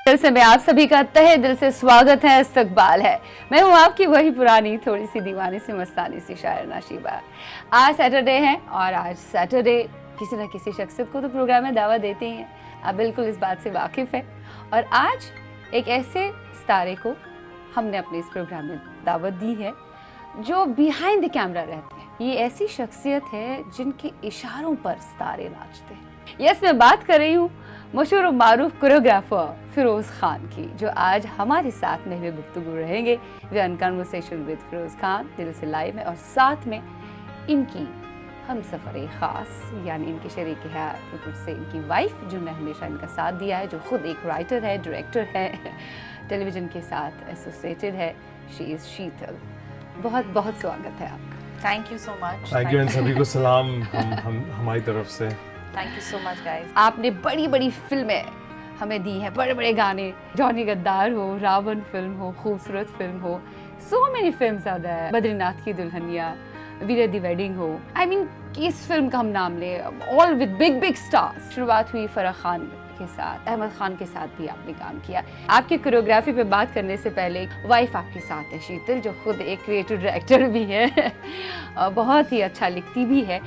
दिल से मैं आप सभी का तहे दिल से स्वागत है, इस्तकबाल है। मैं हूँ आपकी वही पुरानी थोड़ी सी दीवानी सी मस्तानी सी शायर नाशीबा। आज सैटरडे है और आज सैटरडे किसी न किसी शख्सियत को तो प्रोग्राम में दावत देते ही हैं, आप बिल्कुल इस बात से वाकिफ़ है। और आज एक ऐसे सितारे को हमने अपने इस प्रोग्राम में दावत दी है जो बिहाइंड द कैमरा रहते हैं। ये ऐसी शख्सियत है जिनके इशारों पर सितारे नाचते हैं। यस, मैं बात कर रही हूँ मशहूर और मारूफ कोरियोग्राफर फिरोज़ खान की, जो आज हमारे साथ में हुए गुफ्तगू रहेंगे। वे on conversation with Firoz Khan दिल से लाइव में, और साथ में इनकी हम सफ़र ख़ास यानी इनके शरीक हयात से इनकी वाइफ जिन्होंने हमेशा इनका साथ दिया है, जो खुद एक राइटर है, डायरेक्टर है, टेलीविज़न के साथ एसोसिएटेड है। शी इज़ शीतल। बहुत बहुत स्वागत है आपका। Thank you so much. Thank you and सभी को सलाम हमारी तरफ से। Thank you so much guys. आपने बड़ी बड़ी फिल्में हमें दी हैं, बड़े बड़े गाने, जॉनी गद्दार हो, रावण फिल्म हो, खूबसूरत फिल्म हो, so many films are there, Badrinath Ki Dulhania, Veera the wedding हो। आई मीन इस फिल्म का हम नाम ले, all with big big stars. शुरुआत हुई फराह खान के साथ, अहमद खान के साथ भी आपने काम किया। आपकी कोरियोग्राफी पे बात करने से पहले वाइफ आपके साथ है शीतल, जो खुद एक क्रिएटिव डायरेक्टर भी है और बहुत ही अच्छा लिखती भी है।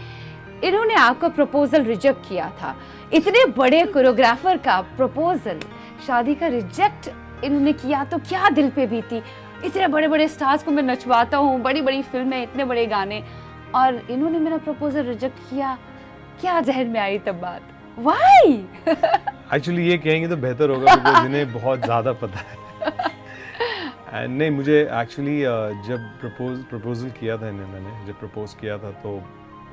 इन्होंने आपका प्रपोजल रिजेक्ट किया था। इतने बड़े कोरियोग्राफर का प्रपोजल, शादी का रिजेक्ट इन्होंने किया, तो क्या दिल पे बीती? इतने बड़े बड़े स्टार्स को मैं नचवाता हूँ, बड़ी बड़ी फिल्में, इतने बड़े गाने, और इन्होंने मेरा प्रपोजल रिजेक्ट किया। क्या जहन में आई तब बात? व्हाई? एक्चुअली ये कहेंगे तो बेहतर होगा बिकॉज़ इन्हें बहुत ज़्यादा पता है। नहीं, मुझे एक्चुअली जब प्रपोजल किया था मैंने जब प्रपोज किया था तो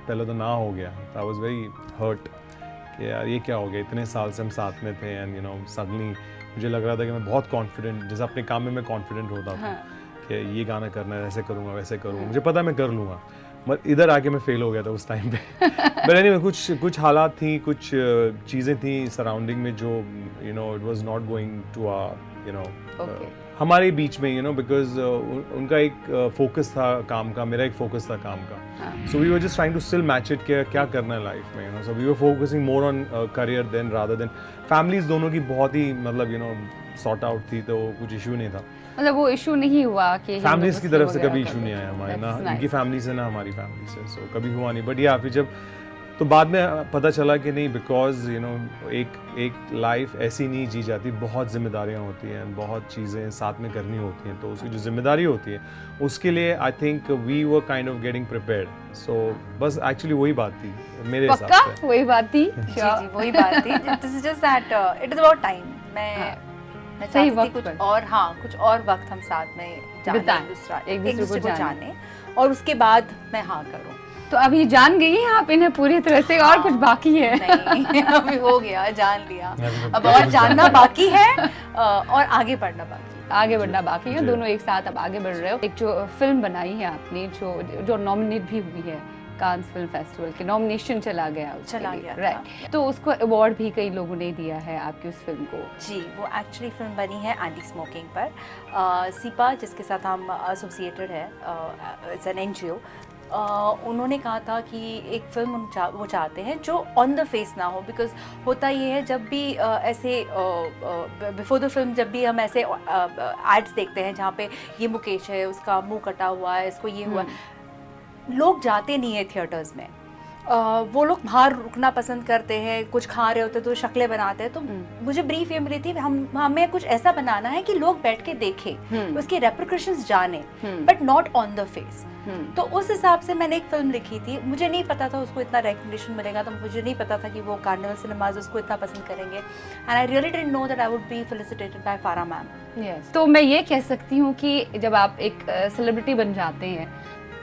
पहले तो ना हो गया। आई वाज वेरी हर्ट कि यार ये क्या हो गया, इतने साल से हम साथ में थे एंड सडनली मुझे लग रहा था कि मैं बहुत कॉन्फिडेंट, जैसे अपने काम में मैं कॉन्फिडेंट होता था कि ये गाना करना है, ऐसे करूँगा वैसे करूँगा, मुझे पता मैं कर लूँगा। मगर इधर आके मैं फेल हो गया था उस टाइम पे। बट एनीवे कुछ हालात थी, कुछ चीज़ें थी सराउंडिंग में जो it was not going to हमारे बीच में बिकॉज उनका एक फोकस था काम का, मेरा एक फोकस था काम का। So we were just trying to still match it कि क्या करना है लाइफ में। So we were focusing more on career then rather than families. दोनों की बहुत ही सॉर्ट आउट थी, तो कुछ इशू नहीं था। मतलब वो इशू नहीं हुआ कि फैमिलीज की तरफ से कभी इशू नहीं आया हमारे, ना इनकी फैमिली से ना हमारी फैमिली से, सो कभी हुआ नहीं। बट या फिर जब तो बाद में पता चला कि नहीं, बिकॉज एक लाइफ ऐसी नहीं जी जाती, बहुत जिम्मेदारियां होती हैं, बहुत चीज़ें साथ में करनी होती हैं, तो उसकी जो जिम्मेदारी होती है उसके लिए I think we were kind of getting prepared. So बस एक्चुअली वही बात थी मेरे हिसाब से। वही बात थी। जी वही बात थी। This is just that it is about time. मैं सही चाहती थी कुछ और वक्त हम साथ में जाने, एक दूसरे को जाने, और उसके बाद मैं हाँ करूँ। तो अभी जान गई हैं आप इन्हें पूरी तरह से, और कुछ बाकी है? नहीं, अभी हो गया, जान लिया, अब और जानना बाकी है और आगे बढ़ना बाकी है। दोनों एक साथ अब आगे बढ़ रहे हो। एक जो फिल्म बनाई है आपने, जो नॉमिनेट भी हुई है कांस फिल्म फेस्टिवल के, नॉमिनेशन चला गया राइट, तो उसको अवार्ड भी कई लोगों ने दिया है आपकी उस फिल्म को। जी, वो एक्चुअली फिल्म बनी है एंटी स्मोकिंग पर। सीपा जिसके साथ हम एसोसिएटेड है, इट्स एन एनजीओ, उन्होंने कहा था कि एक फिल्म वो चाहते हैं जो ऑन द फेस ना हो। बिकॉज होता ये है, जब भी ऐसे बिफोर द फिल्म जब भी हम ऐसे एड्स देखते हैं जहाँ पे ये मुकेश है, उसका मुंह कटा हुआ है, इसको ये हुआ, लोग जाते नहीं है थिएटर्स में। वो लोग बाहर रुकना पसंद करते हैं, कुछ खा रहे होते तो शक्लें बनाते हैं। तो मुझे ब्रीफ ये मिली थी, हमें कुछ ऐसा बनाना है कि लोग बैठ के देखें, उसके रेपरकशंस जाने, but not on the face. तो उस हिसाब से मैंने एक फिल्म लिखी थी। मुझे नहीं पता था उसको इतना रिकग्निशन मिलेगा, तो मुझे नहीं पता था कि वो कार्निवल सिनेमाज उसको इतना पसंद करेंगे, and I really didn't know that I would be felicitated by Farah ma'am. Yes, तो मैं ये कह सकती हूँ कि जब आप एक सेलिब्रिटी बन जाते हैं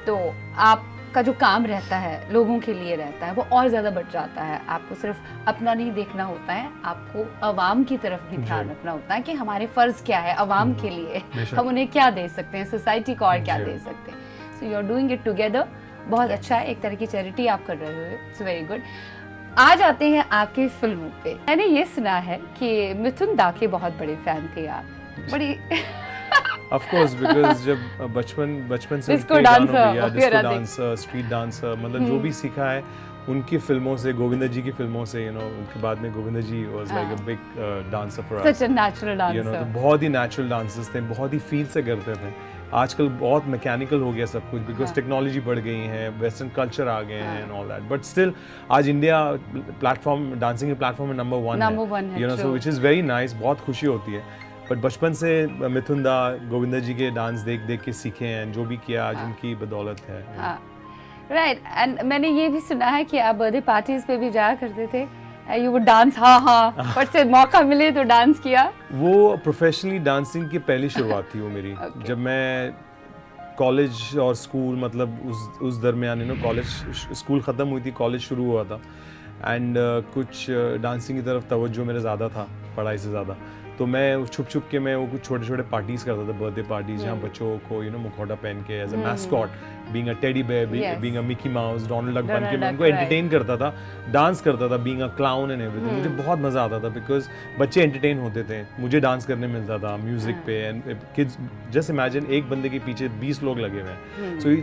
तो आपका जो काम रहता है, लोगों के लिए रहता है, वो और ज़्यादा बढ़ जाता है। आपको सिर्फ अपना नहीं देखना होता है, आपको अवाम की तरफ भी ध्यान रखना होता है कि हमारे फ़र्ज़ क्या है अवाम के लिए, हम उन्हें क्या दे सकते हैं, सोसाइटी को और क्या दे सकते हैं। So you are doing it together. बहुत अच्छा है, एक तरह की चैरिटी आप कर रहे हो, इट्स वेरी गुड। आ जाते हैं आपकी फिल्मों पे। मैंने ये सुना है कि मिथुन दा के बहुत बड़े फ़ैन थे आप, बड़ी ऑफ कोर्स, बिकॉज जब बचपन से डिस्को डांसर, स्ट्रीट डांसर, मतलब जो भी सीखा है उनकी फिल्मों से, गोविंदा जी की फिल्मों से, उनके बाद में Govinda ji was like a big dancer for us, such a natural dancer. तो बहुत ही नेचुरल डांसर्स थे, बहुत ही फील से करते थे। आजकल बहुत मैकेनिकल हो गया सब कुछ, बिकॉज टेक्नोलॉजी बढ़ गई है, वेस्टर्न कल्चर आ गए हैं and all that, but still आज इंडिया प्लेटफॉर्म, डांसिंग के प्लेटफॉर्म में नंबर वन है, सो विच इज़ वेरी नाइस, बहुत खुशी होती है। बट बचपन से मिथुन दा, गोविंदा जी के डांस देख देख के सीखे हैं, जो भी किया आज उनकी बदौलत है। राइट, एंड मैंने ये भी सुना है कि आप बर्थडे पार्टीज पे भी जाया करते थे, यू वुड डांस। हाँ, बट से मौका मिले तो डांस किया। वो प्रोफेशनली डांसिंग की पहली शुरुआत थी वो मेरी। Okay. जब मैं कॉलेज और स्कूल, मतलब उस दरमियान कॉलेज, स्कूल ख़त्म हुई थी, कॉलेज शुरू हुआ था, एंड कुछ डांसिंग की तरफ तवज्जो मेरा ज़्यादा था पढ़ाई से ज़्यादा। तो मैं छुप छुप के मैं वो कुछ छोटे छोटे पार्टीज करता था, बर्थडे पार्टीज, जहाँ बच्चों को मुखौटा पहन के as a mascot, being a teddy bear, being a Mickey Mouse, Donald Duck बन के मैं उनको एंटरटेन करता था, डांस करता था, being a clown and everything. मुझे बहुत मजा आता था बिकॉज बच्चे एंटरटेन होते थे, मुझे डांस करने मिलता था म्यूजिक पे, एंड किड्स, जस्ट इमेजिन एक बंदे के पीछे 20 लोग लगे हुए हैं, so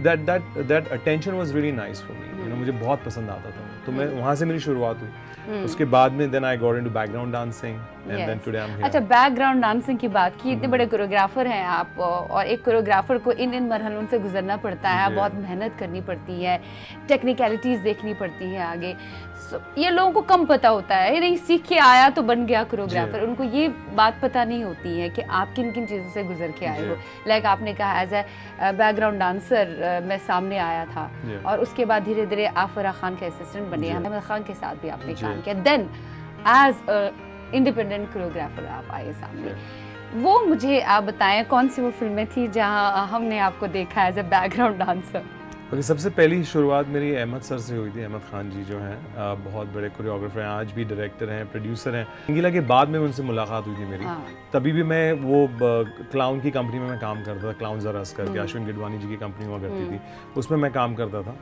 that attention was really nice for me, मुझे बहुत पसंद आता था। तो मैं वहाँ से मेरी शुरुआत हुई। उसके बाद में then I got into background dancing and then today I am here. अच्छा, बैकग्राउंड डांसिंग की बात की, इतने बड़े कोरियोग्राफर हैं आप, और एक कोरियोग्राफर को इन मरहलों से गुजरना पड़ता है, बहुत मेहनत करनी पड़ती है, टेक्निकलिटीज देखनी पड़ती है आगे। ये लोगों को कम पता होता है, ये नहीं सीख के आया तो बन गया कोरियोग्राफर, उनको ये बात पता नहीं होती है कि आप किन किन चीज़ों से गुजर के आए हो। लाइक आपने कहा एज ए बैकग्राउंड डांसर मैं सामने आया था, और उसके बाद धीरे धीरे आप फराह खान के असिस्टेंट बने, अहमद खान के साथ भी आपने काम किया, देन एज इंडिपेंडेंट कोरियोग्राफर आप आए सामने। वो मुझे आप बताएं, कौन सी वो फिल्में थी जहां हमने आपको देखा as a background dancer? Okay, सबसे पहली शुरुआत मेरी अहमद सर से हुई थी। अहमद खान जी जो हैं बहुत बड़े कोरियोग्राफर हैं, आज भी डायरेक्टर हैं, प्रोड्यूसर हैं। रंगीला के बाद में उनसे मुलाकात हुई थी मेरी। तभी भी मैं वो क्लाउन की कंपनी में मैं काम करता था, क्लाउन जरस करके, अश्विन गिडवानी जी की कंपनी हुआ करती थी, उसमें मैं काम करता था।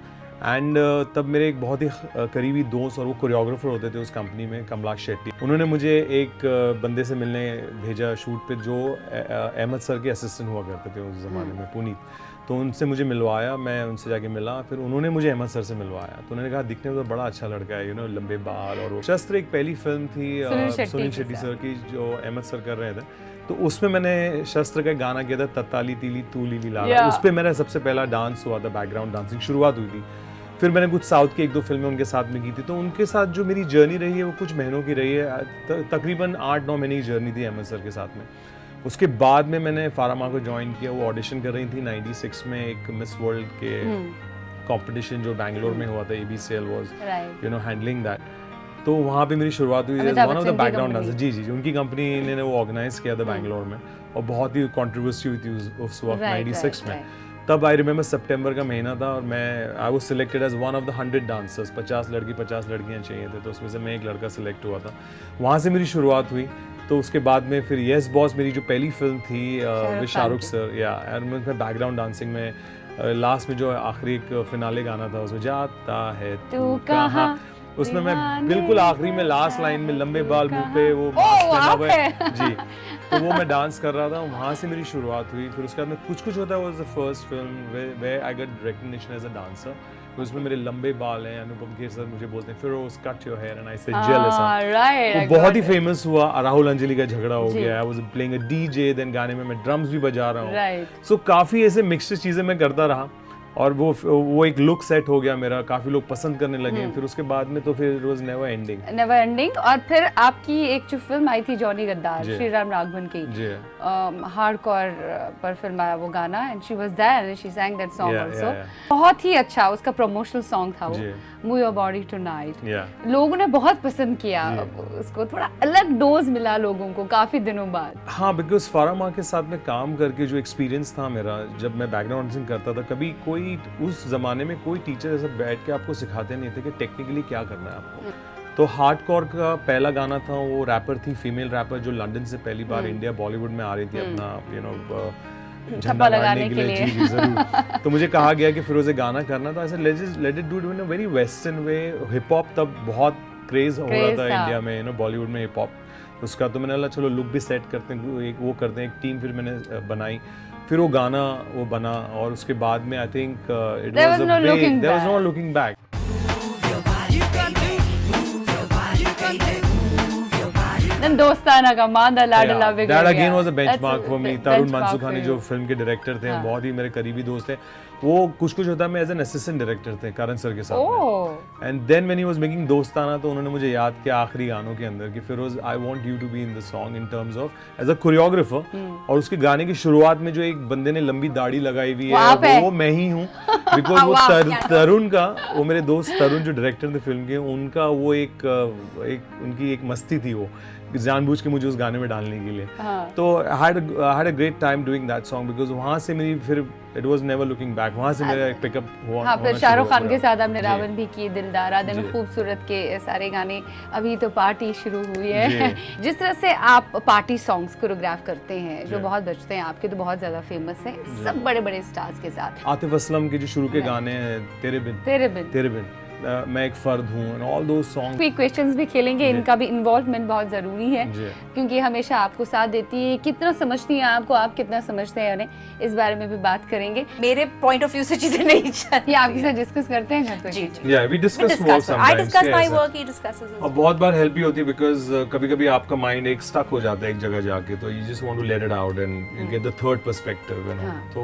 एंड तब मेरे एक बहुत ही करीबी दोस्त, और वो कोरियोग्राफर होते थे उस कंपनी में, कमलाक्ष शेट्टी, उन्होंने मुझे एक बंदे से मिलने भेजा शूट पे, जो अहमद सर के असिस्टेंट हुआ करते थे उस ज़माने में, पुनीत। तो उनसे मुझे मिलवाया, मैं उनसे जाके मिला, फिर उन्होंने मुझे अहमद सर से मिलवाया। तो उन्होंने कहा दिखने में तो बड़ा अच्छा लड़का है, लंबे बाल। और वो शस्त्र एक पहली फिल्म थी सुनील शेट्टी सर की, जो अहमद सर कर रहे थे। तो उसमें मैंने शस्त्र का गाना किया था, तत्ताली तीली तूली लीला, उस पर मेरा सबसे पहला डांस हुआ था, बैकग्राउंड डांसिंग शुरुआत हुई थी। फिर मैंने कुछ साउथ की 1-2 फिल्में उनके साथ में की थी। तो उनके साथ जो मेरी जर्नी रही है वो कुछ महीनों की रही है, तकरीबन 8-9 महीने की जर्नी थी अहमद सर के साथ में। उसके बाद में मैंने फारा माँ को ज्वाइन किया, वो ऑडिशन कर रही थी 96 में एक मिस वर्ल्ड के कंपटीशन जो बैंगलोर में हुआ था, ABCL वाज हैंडलिंग दैट। तो वहाँ पे मेरी शुरुआत हुई as one of the background dancer. जी, उनकी कंपनी ने वो ऑर्गेनाइज किया था बैंगलोर में, और बहुत ही कंट्रोवर्सी हुई थी उस वक्त 96 में। तब आई रिमेंबर सितंबर का महीना था, और मैं I was selected as one of the 100 dancers. 50 लड़की 50 लड़कियां चाहिए थे, तो उसमें से मैं एक लड़का सिलेक्ट हुआ था। वहाँ से मेरी शुरुआत हुई। तो उसके बाद में फिर यस बॉस मेरी जो पहली फिल्म थी विद शाहरुख सर, और मैं बैकग्राउंड डांसिंग में लास्ट में जो आखिरी एक फिनाले गाना था, उसमें जाता है तू कहाँ, उसमें मैं बिल्कुल आखिरी में लास्ट लाइन में लंबे बाल मुंह पे वो मास्क पहना हुआ है जी, तो वो मैं डांस कर रहा था। वहाँ से मेरी शुरुआत हुई। फिर उसके बाद में कुछ कुछ होता है, was the first film where I got recognition as a dancer. उसमें मेरे लंबे बाल हैं, अनुपम खेर सर मुझे बोलते हैं Feroz cut your hair, and I say jealous. वो बहुत ही फेमस हुआ, राहुल अंजलि का झगड़ा हो गया, I was playing a DJ, then गाने में मैं ड्रम्स भी बजा रहा हूँ। सो काफी ऐसे मिक्स्ड चीजें मैं करता रहा, और वो एक लुक सेट हो गया मेरा, काफी लोग पसंद करने लगे। फिर उसके बाद में तो फिर इट वाज नेवर एंडिंग। और फिर आपकी एक जो फिल्म आई थी जॉनी गद्दार, श्री राम राघवन की, हार्डकोर पर फिल्म आया वो गाना, and she was there and she sang that song also। बहुत ही अच्छा उसका प्रमोशनल सॉन्ग था वो, Move Your Body Tonight। लोगों ने बहुत पसंद किया उसको, थोड़ा अलग डोज मिला लोगों को काफी दिनों बाद। हाँ, बिकॉज फारा माँ के साथ में काम करके जो एक्सपीरियंस था मेरा, जब मैं बैकग्राउंड डांसिंग करता था, कभी कोई उस जमाने में कोई टीचर ऐसा बैठ के आपको सिखाते नहीं थे कि टेक्निकली क्या करना है आपको। तो हार्डकोर का पहला गाना था, वो रैपर थी, फीमेल रैपर, जो लंदन से पहली बार इंडिया बॉलीवुड में आ रही थी अपना झंडा गाड़ने के लिए। जी जरूर। तो मुझे कहा गया कि फिरोज़े गाना करना, तो ऐसे let it do it in a very western way. Hip hop तब बहुत क्रेज हो रहा था इंडिया में, बॉलीवुड में हिप हॉप उसका। तो मैंने बोला चलो लुक भी सेट करते हैं, एक वो करते हैं, एक टीम फिर मैंने बनाई, फिर वो गाना वो बना, और उसके बाद में I think it was there was no looking back. Then Dostana का मांदा लाडला बिगड़ That गया। again was a That's benchmark for me. benchmark Tarun for मानसुखानी you. जो फिल्म के डायरेक्टर थे, हाँ। बहुत ही मेरे करीबी दोस्त थे। वो कुछ होता है, मैं एज एन असिस्टेंट डायरेक्टर थे करण सर के साथ oh and then when he was making Dostana, तो उन्होंने मुझे याद किया आखिरी गानों के अंदर कि Feroz I want you to be in the song in terms of as a choreographer. और उसके गाने की शुरुआत में जो एक बंदे ने लंबी दाढ़ी लगाई हुई वो आप है है। वो मैं ही हूँ, बिकॉज वो वाह, तरुण का, वो मेरे दोस्त तरुण जो डायरेक्टर थे फिल्म के, उनका वो एक उनकी एक मस्ती थी वो जानबूझ के मुझे उस गाने में डालने के लिए। हाँ। तो I had a great time doing that song because वहाँ से मेरी फिर it was never looking back, वहाँ से मेरा पिकअप हुआ। हाँ, फिर शाहरुख खान के साथ आपने जी। रावण भी की, दिलदारा, दिन जी। खूबसूरत के सारे गाने, अभी तो पार्टी शुरू हुई है। जी। जिस तरह से आप पार्टी सॉन्ग्स कोरियोग्राफ करते हैं जो जी। बहुत बजते हैं, आपके तो बहुत ज्यादा फेमस हैं सब बड़े बड़े स्टार्स के साथ। आतिफ असलम के जो शुरू के हाँ। गाने हैं, तेरे बिन तेरे बिन मैं एक फर्द हूँ एंड ऑल दोस सॉन्ग। कोई क्वेश्चंस भी खेलेंगे, जी। इनका भी इन्वॉल्वमेंट बहुत जरूरी है जी। क्योंकि हमेशा आपको साथ देती है। कितना समझती हैं आपको, आप कितना समझते हैं उन्हें, इस बारे में भी बात करेंगे। मेरे पॉइंट ऑफ व्यू से चीजें नहीं चलती। ये आपके साथ डिस्कस करते हैं घर पे? जी जी Yeah, we discuss work I sometimes, discuss my yes. work, he discusses his और बहुत बार हेल्प भी होती है बिकॉज कभी-कभी आपका माइंड एक स्टक हो जाता है एक जगह जाके, so you just want to let it out and you get the third perspective, you know. हाँ। तो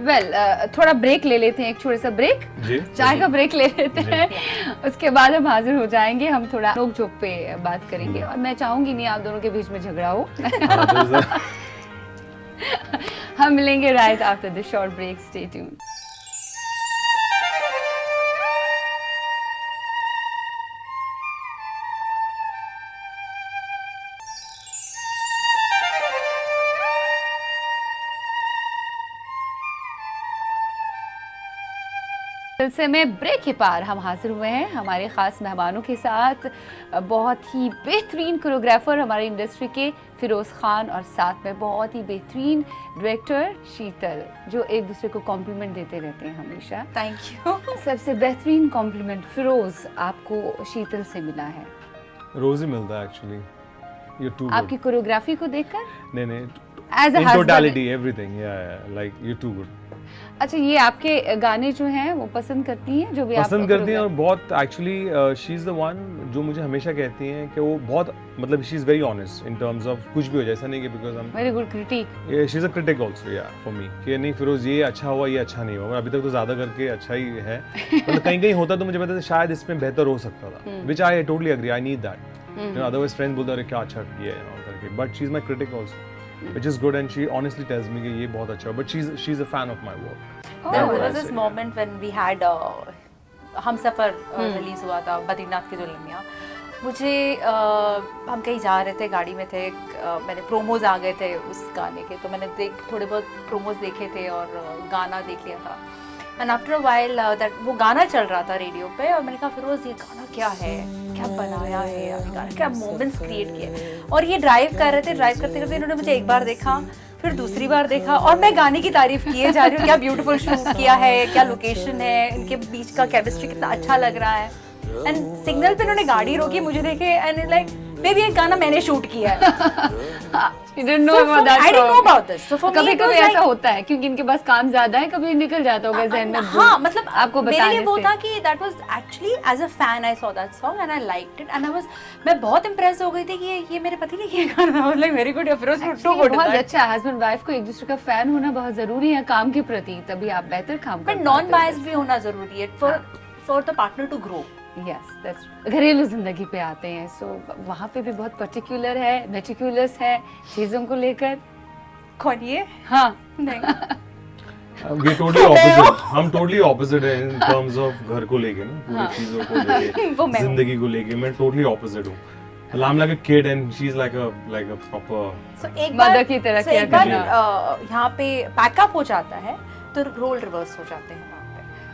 वेल थोड़ा ब्रेक ले लेते हैं, एक छोटा सा ब्रेक, जी चाय का ब्रेक ले लेते हैं। उसके बाद हम हाजिर हो जाएंगे, हम थोड़ा नोक झोंक पे बात करेंगे और मैं चाहूंगी नहीं आप दोनों के बीच में झगड़ा हो। हाँ, तो हम मिलेंगे right after the short break, stay tuned. सिलसिले में ब्रेक के पार हम हाजिर हुए हैं हमारे खास मेहमानों के साथ, बहुत ही बेहतरीन कोरियोग्राफर हमारी इंडस्ट्री के फिरोज खान और साथ में बहुत ही बेहतरीन डायरेक्टर शीतल, जो एक दूसरे को कॉम्प्लीमेंट देते रहते हैं हमेशा। Thank you. सबसे बेहतरीन कॉम्प्लीमेंट फिरोज आपको शीतल से मिला है? रोज ही मिलता है एक्चुअली, यू टू आपकी कोरियोग्राफी को देखकर? नहीं एज इन टोटलिटी एवरीथिंग, या लाइक यू टू गुड। अच्छा, ये आपके गाने जो हैं वो पसंद करती हैं, जो भी आप पसंद करती हैं और बहुत actually she is the one जो मुझे हमेशा कहती हैं कि वो बहुत, मतलब she is very honest in terms of कुछ भी हो जाए, ऐसा नहीं कि बिकॉज हम very good critic. She is a critic also, या फॉर मी कि नहीं फिरोज ये अच्छा हुआ, ये अच्छा नहीं हुआ, अभी तक तो ज़्यादा करके अच्छा ही है, मतलब कहीं कहीं होता तो मुझे पता था शायद इसमें बेहतर हो सकता था, which I totally agree, I need that. Otherwise friends बोलते हैं क्या अच्छा किया है करके, but she is my critic also, which is good, and she honestly tells me कि ये बहुत अच्छा है, but she's a fan of my work. There That's what I was this say. moment when we had हम सफ़र release हुआ था, बद्रीनाथ की दुल्हनिया। मुझे हम कहीं जा रहे थे, गाड़ी में थे, मैंने प्रोमोज आ गए थे उस गाने के, तो मैंने थोड़े बहुत प्रोमोज देखे थे और गाना देख लिया था। And after a while that वो गाना चल रहा था रेडियो पे और मैंने कहा फिरोज ये गाना क्या है, क्या बनाया है यार गाना, क्या मोमेंट्स क्रिएट किए। और ये ड्राइव कर रहे थे, ड्राइव करते करते इन्होंने मुझे एक बार देखा, फिर दूसरी बार देखा और मैं गाने की तारीफ किए जा रही हूँ, क्या ब्यूटीफुल शूट किया है, क्या लोकेशन है, इनके बीच का केमिस्ट्री कितना अच्छा लग रहा है। एंड सिग्नल पे इन्होंने गाड़ी रोकी, मुझे देखे एंड लाइक बेबी ये गाना मैंने शूट किया है। You didn't know So about for- that I didn't know song. about this. So for me कभी it कभी was ऐसा like- होता है क्योंकि इनके पास काम ज्यादा है, कभी निकल जाता होगा जहन में। हाँ, मतलब आपको मेरे बताने लिए वो से। था कि that was actually as a fan I saw that song and I liked it and I was, मैं बहुत impressed हो गई थी कि ये मेरे पति ने किया गाना। I was like very good, फिर उसको Actually, ये बहुत अच्छा है, हस्बैंड वाइफ को एक दूसरे का फैन होना बहुत जरूरी है काम के प्रति, तभी आप बेहतर काम कर बट नॉन बायस्ड भी होना जरूरी है for the partner to grow. Yes that's. घरेलू जिंदगी पे आते हैं, सो वहाँ पे भी बहुत पर्टिकुलर है, मेटिकुलस है चीजों को लेकर। कौन ये? हाँ नहीं। We totally opposite. हम totally opposite हैं in terms of घर को लेके ना, पूरी चीजों को वो लेके, मैं हूँ। जिंदगी को लेके मैं totally opposite हूँ। I'm like a kid and she's like a proper. So एक Mother बार की तरह so किया एक बार करना। यहाँ पे पैकअप हो जाता है तो रोल रिवर्स हो जाते हैं वहाँ पे।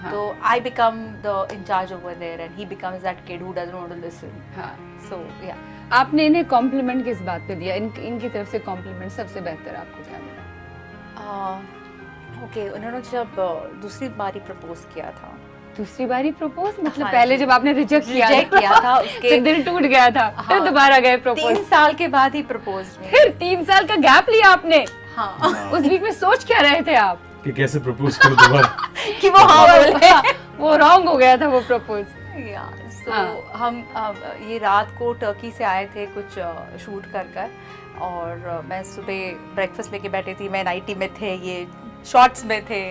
हाँ। तो I become the in charge over there and he becomes that kid who doesn't want to listen. हाँ। So yeah. आपने इन्हें कॉम्प्लीमेंट किस बात पे दिया, इनकी तरफ से कॉम्प्लीमेंट सबसे बेहतर आपको क्या मिला? ओके, उन्होंने जब दूसरी बारी प्रपोज किया था, दूसरी बारी प्रपोज, मतलब हाँ पहले जी। जब आपने रिजेक्ट Reject किया था, उसके फिर दिल टूट गया था, फिर हाँ। दोबारा गए प्रपोज, 3 साल के बाद ही प्रपोज में। फिर 3 साल का गैप लिया आपने। हाँ। उस बीच में सोच क्या रहे थे आप कि कैसे प्रपोज करूँ दोबारा। कि वो हाँ बोले। वो रॉन्ग हो गया था वो प्रपोज। Yeah. तो हाँ। हम ये रात को टर्की से आए थे कुछ शूट कर और मैं सुबह ब्रेकफास्ट लेके बैठी थी, मैं नाइटी में थे, ये शॉर्ट्स में थे.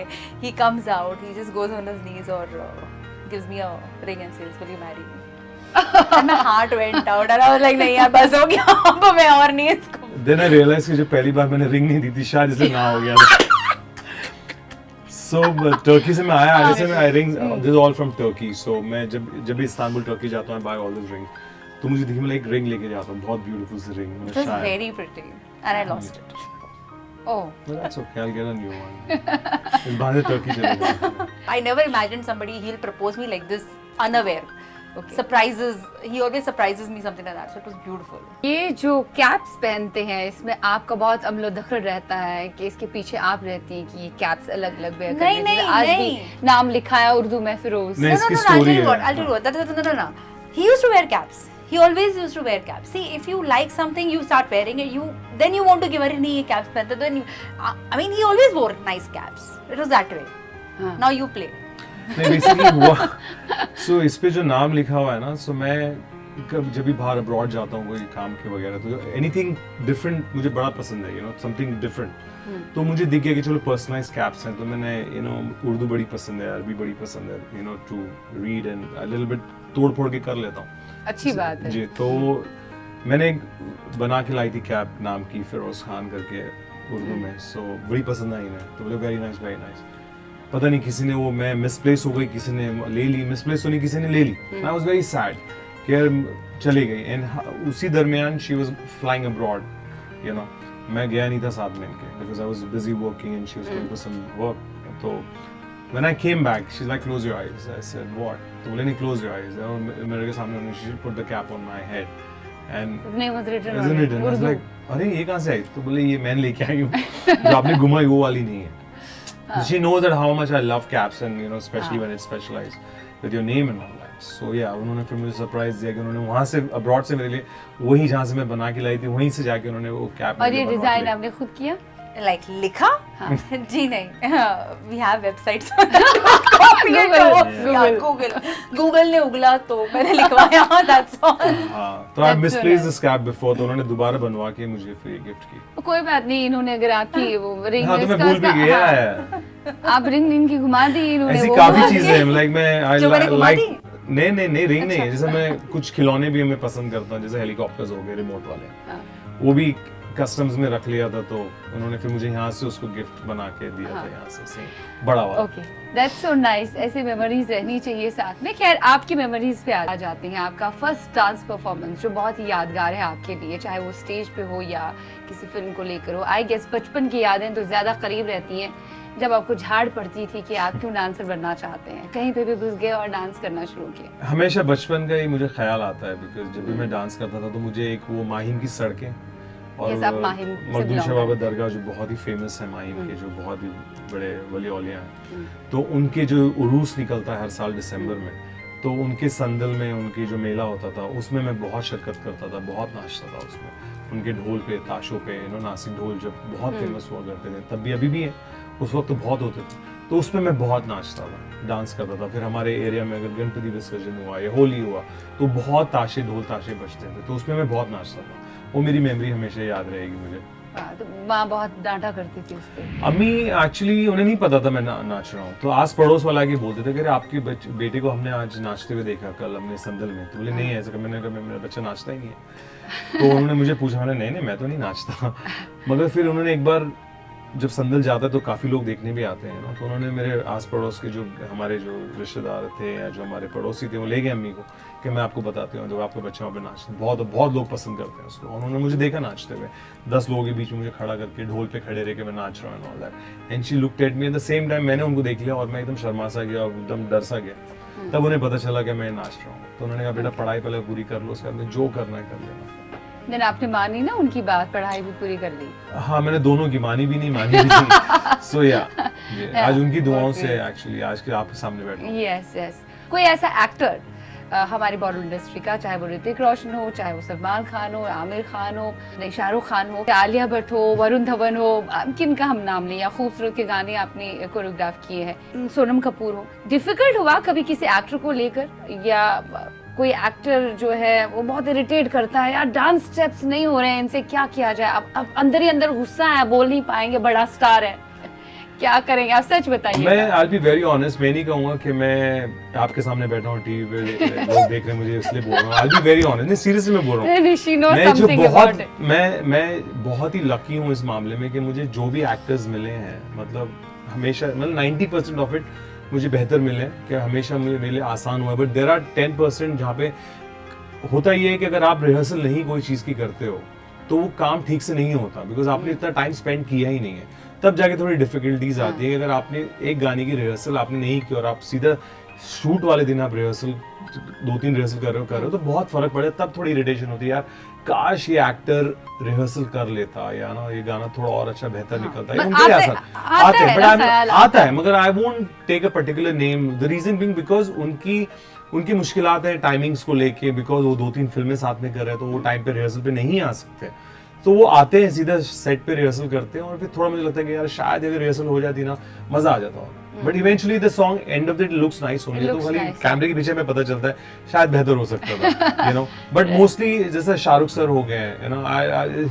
He comes out, he just goes on his knees और gives me a ring and says will you marry me. And my heart went out and I was like नहीं यार बस हो गया, अब मैं और नहीं इसको. Then I realized कि जो पहली बार मैंने रिंग नहीं दी थी शायद इसलिए ना हो गया था. So टर्की से मैं आया, आगे से मैं I ring this all from Turkey. So मैं जब भी इस्तांबुल टर्की जाता हूँ I buy all this ring. तो मुझे दिखी, मैं एक रिंग लेके जाता हूँ, बहुत ब्यूटीफुल सी ring. It was very pretty and I lost it. Oh. But that's okay, I'll get a new one. इस बहाने टर्की चले जाएंगे. I never imagined somebody he'll propose me like this unaware. Okay. Surprises, he always surprises me something like that, so it was beautiful. ये जो caps पहनते हैं इसमें आपका बहुत अमलो दखल रहता है कि इसके पीछे आप रहती हैं कि ये कैप्स अलग अलग वेयर करने नहीं, जैसे आज नहीं। भी नाम लिखा है उर्दू में फिरोज. नहीं, इसकी I'll tell story you है. what, I'll tell you what. No. He used to wear caps. He always used to wear caps. See, if you like something, you start wearing it. Then you want to give her नहीं ये caps पहनते. Then I mean, he always wore nice caps. It was that way. हाँ. Now you play. नहीं basically हुआ. सो इस पे जो नाम लिखा हुआ है ना, सो मैं जब भी बाहर अब्रॉड जाता हूँ कोई काम के वगैरह, तो एनीथिंग डिफरेंट मुझे बड़ा पसंद है, यू नो, समथिंग डिफरेंट. तो मुझे दिख गया कि चलो पर्सनलाइज कैप्स हैं, तो मैंने यू नो उर्दू बड़ी पसंद है, अरबी बड़ी पसंद है, you know, to read and a little bit तोड़ फोड़ के कर लेता हूँ. अच्छी बात है. जी, तो मैंने एक बना के लाई थी कैप नाम की, फिरोज खान करके उर्दू में. सो बड़ी पसंद आई इन्हें, तो बोले वेरी नाइस वेरी नाइस. पता नहीं किसी ने वो, मैं मिसप्लेस हो गई, किसी ने ले ली, मिसप्लेस तो नहीं, किसी ने ले ली. आई वाज वेरी सैड कि यार चली गई. एंड उसी दरमियान she was flying abroad, you know. मैं गया नहीं था साथ में इनके, because I was busy working and she was going for some work. तो when I came back she is like close your eyes. I said what? तो बोले नहीं क्लोज योर आईज. और मेरे के सामने उन्होंने, she put the cap on my head and name was written isn't it? And I was like, अरे ये कहाँ से आई? तो बोले ये मैंने लेके आई हूँ, जो आपने घुमाई वो वाली नहीं है. She knows that how much I love caps and you know especially when it's specialized with your name and all that. So yeah, उन्होंने फिर मुझे सरप्राइज दिया कि उन्होंने वहाँ से अब्रॉड से मेरे लिए वही जहाँ से मैं बना के लाई थी वहीं से जाके उन्होंने वो कैप. और ये डिजाइन आपने खुद किया? Like लिखा? हाँ. जी नहीं. We have websites. Google ने उगला तो मैंने लिखवाया. That's all. हाँ, तो I That's misplaced so this cap before, तो उन्होंने दोबारा बनवा के मुझे फिर गिफ्ट की. तो कोई बात नहीं, इन्होंने अगर आपकी वो रिंग हाँ, तो मैं भूल भी गया है. आप रिंग इनकी घुमा दी इन्होंने. ऐसी वो काफी घुमा चीजें हैं, लाइक मैं जो मैंने घुमा लाइक दी? नहीं रिंग नहीं है. जैसे मैं कुछ खिलौने भी मैं पसंद करता हूँ, जैसे हेलीकॉप्टर्स हो गए रिमोट वाले, हाँ. वो भी कस्टम्स में रख लिया था, तो उन्होंने फिर मुझे यहाँ से उसको गिफ्ट बना के दिया था, यहाँ से बड़ा वाला. Okay, that's so nice. ऐसी मेमोरीज रहनी चाहिए साथ में. खैर, आपकी मेमोरीज पे आ जाते हैं. आपका फर्स्ट डांस परफॉर्मेंस जो बहुत ही यादगार है आपके लिए, चाहे वो स्टेज पे हो या किसी फिल्म को लेकर हो. आई गेस बचपन की यादें तो ज्यादा करीब रहती हैं जब आपको झाड़ पड़ती थी कि आप क्यों डांसर बनना चाहते हैं, कहीं पे भी घुस गए और डांस करना शुरू किया. हमेशा बचपन का ही मुझे ख्याल आता है, बिकॉज जब भी मैं डांस करता था तो मुझे एक वो माहिम की सड़कें और Yes, आप माहिम से मखदूम belong शबाब करते दरगाह जो बहुत ही फेमस है माहिम के, जो बहुत ही बड़े वली औलिया हैं, तो उनके जो उरूस निकलता है हर साल दिसंबर में, तो उनके संदल में उनकी जो मेला होता था उसमें मैं बहुत शिरकत करता था, बहुत नाचता था उसमें. उनके ढोल पे, ताशों पे, यू नो, नासिक ढोल जब बहुत फेमस हुआ करते थे, तब भी अभी भी है, उस वक्त तो बहुत होते थे, तो उसमें मैं बहुत नाचता था, डांस करता था. फिर हमारे एरिया में अगर गणपति विसर्जन हुआ या होली हुआ तो बहुत ताशे, ढोल ताशे बजते थे, तो उसमें मैं बहुत नाचता था. वो मेरी मेमोरी हमेशा याद रहेगी मुझे. तो माँ बहुत डांटा करती थी उस पे. अम्मी एक्चुअली उन्हें नहीं पता था मैं नाच रहा हूँ, तो आस पड़ोस वाला के बोलते थे कि आपके बेटे को हमने आज नाचते हुए देखा कल हमने संदल में. तो बोले नहीं ऐसा. मैंने कहा मेरा बच्चा नाचता ही नहीं है. तो उन्होंने मुझे पूछा, मैंने नहीं मैं तो नहीं नाचता. मगर फिर उन्होंने एक बार जब संदल जाता है तो काफ़ी लोग देखने भी आते हैं ना, तो उन्होंने मेरे आस पड़ोस के जो हमारे जो रिश्तेदार थे या जो हमारे पड़ोसी थे वो ले गए अम्मी को कि मैं आपको बताती हूँ, जो आपका बच्चा वहाँ पे नाचता है, बहुत लोग पसंद करते हैं उसको. उन्होंने मुझे देखा नाचते हुए, 10 लोगों के बीच में मुझे खड़ा करके ढोल पे खड़े रह के मैं नाच रहा हूँ and all that. And she looked at me at the same time. मैंने उनको देख लिया और मैं एकदम शर्मा सा गया और एकदम डर सा गया. तब उन्हें पता चला कि मैं नाच रहा हूँ. तो उन्होंने कहा बेटा पढ़ाई पहले पूरी कर लो, उसके बाद जो करना है कर लेना. देन आपने मानी ना उनकी बात, पढ़ाई भी पूरी कर ली. हाँ, मैंने दोनों की मानी भी नहीं मानी भी नहीं. सो या आज उनकी दुआओं से एक्चुअली आज के आपके सामने बैठा हूं. यस. कोई ऐसा एक्टर हमारी बॉलीवुड इंडस्ट्री का, चाहे वो ऋतिक रोशन हो, चाहे वो सलमान खान हो, आमिर खान हो, नहीं शाहरुख खान हो, आलिया भट्ट हो, वरुण धवन हो, किन का हम नाम लें, या खूबसूरत के गाने आपने कोरियोग्राफ किए हैं, सोनम कपूर हो. डिफिकल्ट हुआ कभी किसी एक्टर को लेकर, या कोई एक्टर जो है वो बहुत इरिटेट करता है, यार डांस स्टेप्स नहीं हो रहे हैं, इनसे क्या किया जाए, अब अंदर ही अंदर गुस्सा है, बोल नहीं पाएंगे, बड़ा स्टार है, क्या करेंगे? आप सच बताइए। मैं I'll be very honest, मैं नहीं कहूँगा कि मैं आपके सामने बैठा हूँ टीवी पे लोग देख रहे हैं मुझे इसलिए बोल रहा हूँ। I'll be very honest, नहीं सीरियसली मैं बोल रहा हूँ। She knows मैं जो something बहुत about it. मैं बहुत ही लकी हूँ इस मामले में कि मुझे जो भी एक्टर्स मिले हैं, मतलब हमेशा, मतलब 90% ऑफ इट मुझे बेहतर मिले, कि हमेशा मेरे लिए आसान हुआ। बट देयर आर 10% जहाँ पे होता ये है कि अगर आप रिहर्सल नहीं कोई चीज़ की करते हो तो वो काम ठीक से नहीं होता, बिकॉज आपने इतना टाइम स्पेंड किया ही नहीं है, तब जाके थोड़ी डिफिकल्टीज आती है। कि अगर आपने एक गाने की रिहर्सल आपने नहीं की और आप सीधा शूट वाले दिन आप रिहर्सल 2-3 रिहर्सल कर रहे हो तो बहुत फर्क पड़े, तब थोड़ी इरिटेशन होती है, यार काश ये एक्टर रिहर्सल कर लेता, या ना ये गाना थोड़ा और अच्छा बेहतर निकलता है। उनके आसान आता है, बट आता है, मगर I won't take a particular name, the reason being because उनकी मुश्किलात है टाइमिंग्स को लेके, बिकॉज वो 2-3 फिल्में साथ में कर रहे हैं तो वो टाइम पे रिहर्सल पे नहीं आ सकते, तो वो आते हैं सीधा सेट पे रिहर्सल करते हैं और फिर थोड़ा मुझे लगता है कि यार शायद अगर रिहर्सल हो जाती ना मजा आ जाता होगा। But eventually the song end of the day looks nice only, तो खाली कैमरे के पीछे में पता चलता है शायद बेहतर हो सकता था, यू नो। बट मोस्टली जैसे शाहरुख सर हो गए, you know,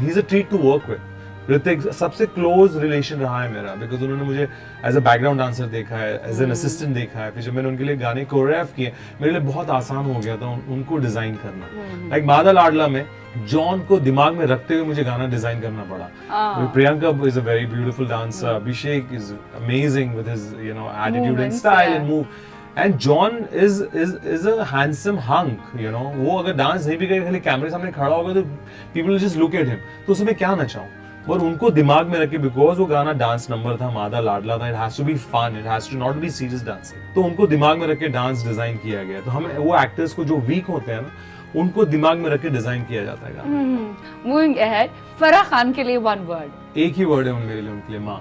he is a treat to work with. Hrithik सबसे क्लोज रिलेशन रहा है मेरा, बिकॉज उन्होंने मुझे एज अ बैकग्राउंड डांसर देखा है, एज एन असिस्टेंट देखा है, फिर जब मैंने उनके लिए गाने कोरियोग्राफ किए मेरे लिए बहुत आसान हो गया था उनको डिजाइन करना। लाइक मादा लाडला में जॉन को दिमाग में रखते हुए मुझे गाना डिजाइन करना पड़ा। Priyanka is a very beautiful dancer, Abhishek is amazing with his you know attitude and style and move, and John is a handsome hunk, you know. वो अगर डांस नहीं भी करे, खाली कैमरे सामने खड़ा होगा तो people just look at him, तो उसमें क्या नचाऊं। और उनको दिमाग में रखे, बिकॉज वो गाना डांस नंबर था, मादा लाडला था, it has to be fun, it has to not be serious dancing, तो उनको दिमाग में रख के डांस डिजाइन किया गया। तो हमें वो एक्टर्स को जो वीक होते हैं ना, उनको दिमाग में रख के डिजाइन किया जाता है गाना। मूविंग अहेड, फराह खान के लिए वन वर्ड, एक ही वर्ड है मेरे लिए उनके लिए, माँ।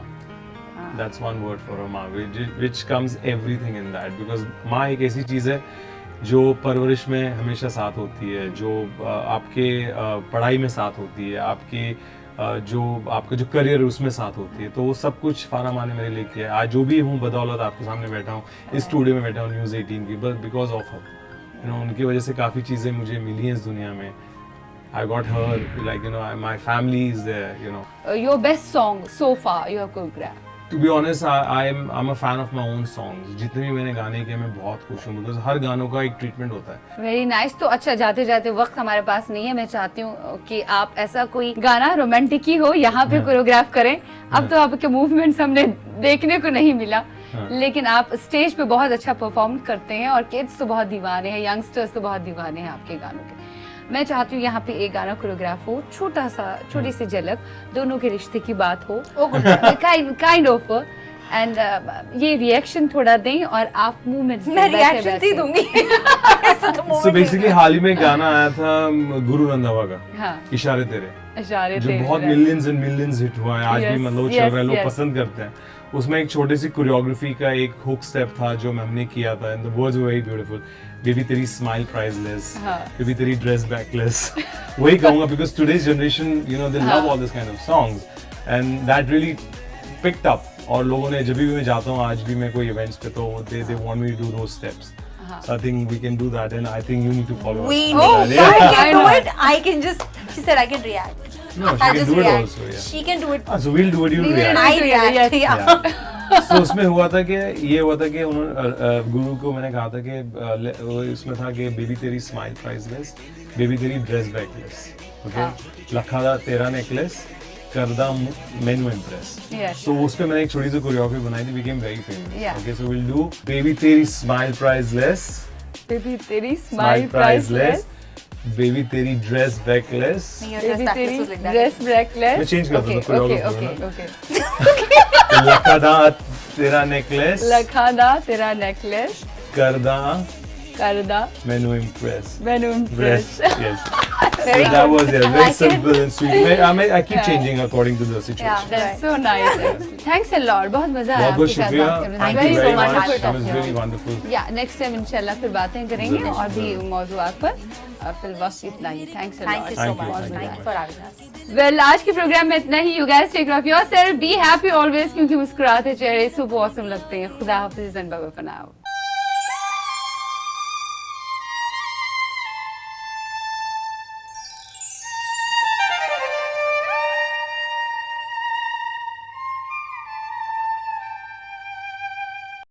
That's one word for a माँ, which comes everything in that, because माँ एक ऐसी चीज है जो परवरिश में हमेशा साथ होती है, जो आपके पढ़ाई में साथ होती है, आपके आपका जो करियर है उसमें साथ होती है, तो वो सब कुछ फारा माँ ने मेरे लिए किया है। आज जो भी हूँ बदौलत आपके सामने बैठा हूँ, इस स्टूडियो में बैठा हूँ न्यूज़ 18 की, बस because of her, you know, उनकी वजह से काफ़ी चीज़ें मुझे मिली हैं इस दुनिया में। I got her, like, you know, my family is there, you know. Your best song so far you have choreographed? To be honest, I'm a fan of my own songs. जितने भी मैंने गाने किए मैं बहुत खुश हूँ, because हर गानों का एक ट्रीटमेंट होता है। Very nice. तो अच्छा, जाते जाते वक्त हमारे पास नहीं है, मैं चाहती हूँ कि आप ऐसा कोई गाना रोमांटिक ही हो यहाँ पे कोरियोग्राफ करें। अब तो आपके मूवमेंट्स हमने देखने को नहीं मिला, लेकिन आप स्टेज पे बहुत अच्छा परफॉर्म करते हैं और किड्स तो बहुत दीवाने हैं, यंगस्टर्स तो बहुत दीवाने हैं आपके गानों के। मैं चाहती हूँ यहाँ पे एक गाना कोरियोग्राफ हो, छोटी सी झलक, दोनों के रिश्ते की बात हो, काइंड ऑफ, एंड ये रिएक्शन थोड़ा दें और आप मूवमेंट्स मैं रिएक्शन ही दूंगी। So basically हाल ही में गाना आया था गुरु रंधावा का, हाँ, इशारे तेरे, इशारे जो बहुत मिलियंस एंड मिलियंस हिट हुआ है, आज भी मतलब चल रहा है, लोग पसंद करते हैं। उसमें एक छोटी सी कोरियोग्राफी का एक हुक स्टेप था जो हमने किया था, and the words were very beautiful. Baby तेरी स्माइल प्राइसलेस, बेबी तेरी ड्रेस बैकलेस, वही कहूंगा, because today's generation, you know, they love all this kind of songs, and that really picked up. और लोगों ने, जब भी मैं जाता हूँ, आज भी मैं कोई इवेंट्स पे, तो they want me to do those steps. So I think we can do that, and I think you need to follow us. We know. I can do it. I can just. She said I can react. No, she can do it also. Yeah. She can do it. So we'll do it. You'll react. I react. Yeah. So उसमें हुआ था कि ये हुआ था कि उन्होंने गुरु को मैंने कहा था कि इसमें था कि बेबी तेरी स्माइल प्राइसलेस, बेबी तेरी ड्रेस बैकलेस, ओके, लखा दा तेरा नेकलेस, करदा मैनू इम्प्रेस। तो उस पे मैंने एक छोटी सी कोरियोग्राफी बनाई थी, became very famous. Okay, so will do baby तेरी स्माइल प्राइसलेस, बेबी तेरी स्माइल प्राइसलेस, बेबी तेरी ड्रेस बैकलेस, बेबी तेरी ड्रेस बैकलेस। मैं चेंज करता हूँ कोरियोग्राफी। ओके, लखा दा तेरा नेकलेस, लखा दा तेरा नेकलेस, करदा मैनू impress, Yes. Very So that good. was very like simple and sweet. I keep changing according to the situation. Yeah. That's so nice. Thanks a lot. बहुत मजा आया बहुत बहुत आपके साथ शुक्रिया. बात करने में. Thank Very you very so much. much. That was really wonderful. Yeah, next time इंशाल्लाह फिर बातें करेंगे और भी मौज़ूआत पर. फिर बस इतना ही. Thanks a lot. Thank you so Thank you. much. Thank you. Thank you for having us. Well, आज के प्रोग्राम में इतना ही. You guys take care of yourself. Be happy always क्योंकि मुस्कुराते चेहरे सुपर awesome लगते हैं. खुदा हाफिज़ and bye bye for now.